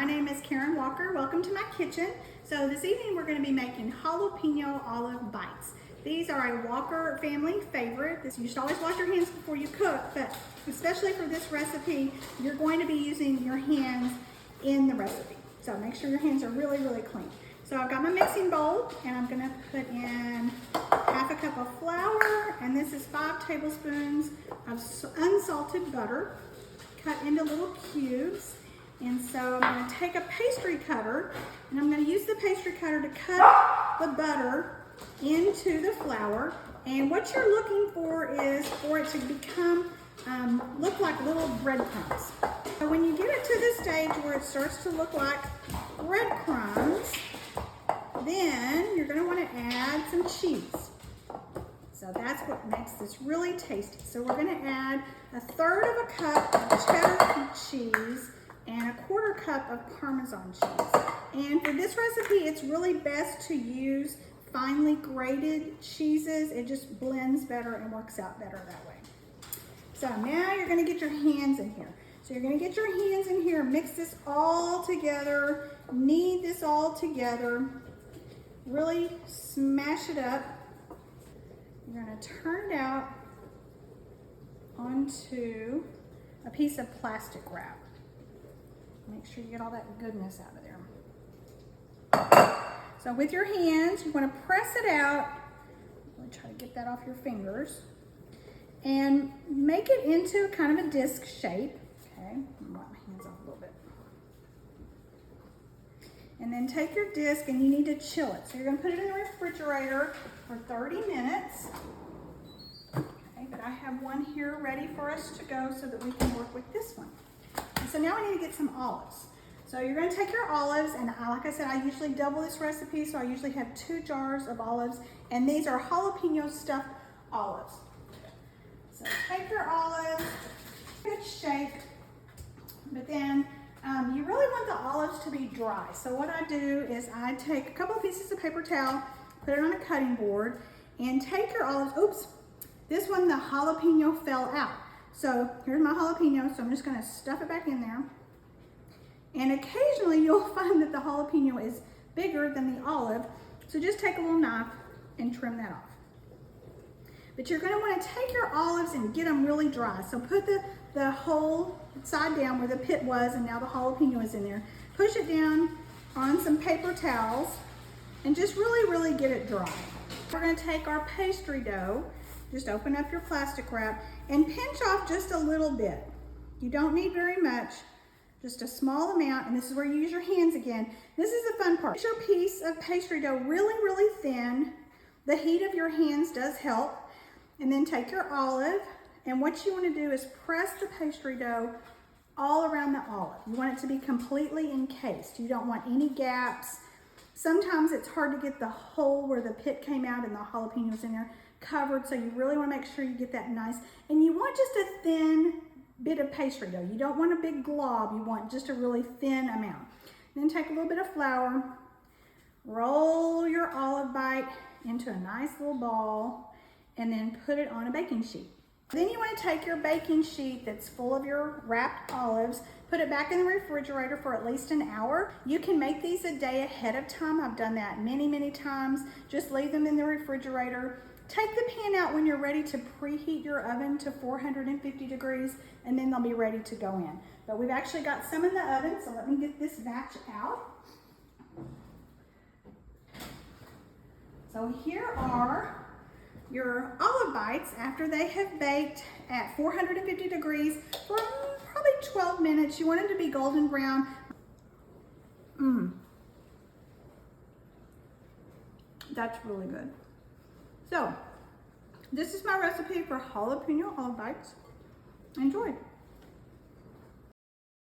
name is Karen Walker. Welcome to my kitchen. So this evening we're going to be making jalapeno olive bites. These are a Walker family favorite. You should always wash your hands before you cook, but especially for this recipe, you're going to be using your hands in the recipe. So make sure your hands are really, really clean. So I've got my mixing bowl and I'm going to put in half a cup of flour, and this is 5 tablespoons of unsalted butter cut into little cubes. And so I'm going to take a pastry cutter and I'm going to use the pastry cutter to cut the butter into the flour. And what you're looking for is for it to become, look like little breadcrumbs. So when you get it to the stage where it starts to look like breadcrumbs, then you're going to want to add some cheese. So that's what makes this really tasty. So we're going to add 1/3 of a cup of cheddar cheese and 1/4 cup of Parmesan cheese. And for this recipe, it's really best to use finely grated cheeses. It just blends better and works out better that way. So now you're going to get your hands in here. So you're going to get your hands in here, mix this all together, knead this all together, really smash it up. You're going to turn it out onto a piece of plastic wrap. Make sure you get all that goodness out of there. So with your hands, you want to press it out. Really try to get that off your fingers. And make it into kind of a disc shape. Okay, I'm gonna wipe my hands off a little bit. And then take your disc and you need to chill it. So you're going to put it in the refrigerator for 30 minutes. Okay, but I have one here ready for us to go so that we can work with this one. And so now we need to get some olives. So you're going to take your olives, and like I said, I usually double this recipe, so I usually have 2 jars of olives, and these are jalapeno stuffed olives. So take your olives, good shake, but then you really want the olives to be dry. So what I do is I take a couple of pieces of paper towel, put it on a cutting board, and take your olives. Oops, this one, the jalapeno fell out. So here's my jalapeno, so I'm just gonna stuff it back in there. And occasionally you'll find that the jalapeno is bigger than the olive, so just take a little knife and trim that off. But you're gonna wanna take your olives and get them really dry. So put the whole side down where the pit was, and now the jalapeno is in there. Push it down on some paper towels and just really, really get it dry. We're gonna take our pastry dough, just open up your plastic wrap and pinch off just a little bit. You don't need very much, just a small amount, and this is where you use your hands again. This is the fun part. Get your piece of pastry dough really, really thin. The heat of your hands does help. And then take your olive, and what you want to do is press the pastry dough all around the olive. You want it to be completely encased. You don't want any gaps. Sometimes it's hard to get the hole where the pit came out and the jalapenos in there covered, so you really want to make sure you get that nice. And you want just a thin bit of pastry dough. You don't want a big glob. You want just a really thin amount. Then take a little bit of flour, roll your olive bite into a nice little ball, and then put it on a baking sheet. Then you want to take your baking sheet that's full of your wrapped olives, put it back in the refrigerator for at least an hour. You can make these a day ahead of time. I've done that many, many times. Just leave them in the refrigerator. Take the pan out when you're ready to preheat your oven to 450 degrees, and then they'll be ready to go in. But we've actually got some in the oven, so let me get this batch out. So here are your olive bites after they have baked at 450 degrees for probably 12 minutes. You want them to be golden brown. That's really good. So this is my recipe for jalapeno olive bites. Enjoy.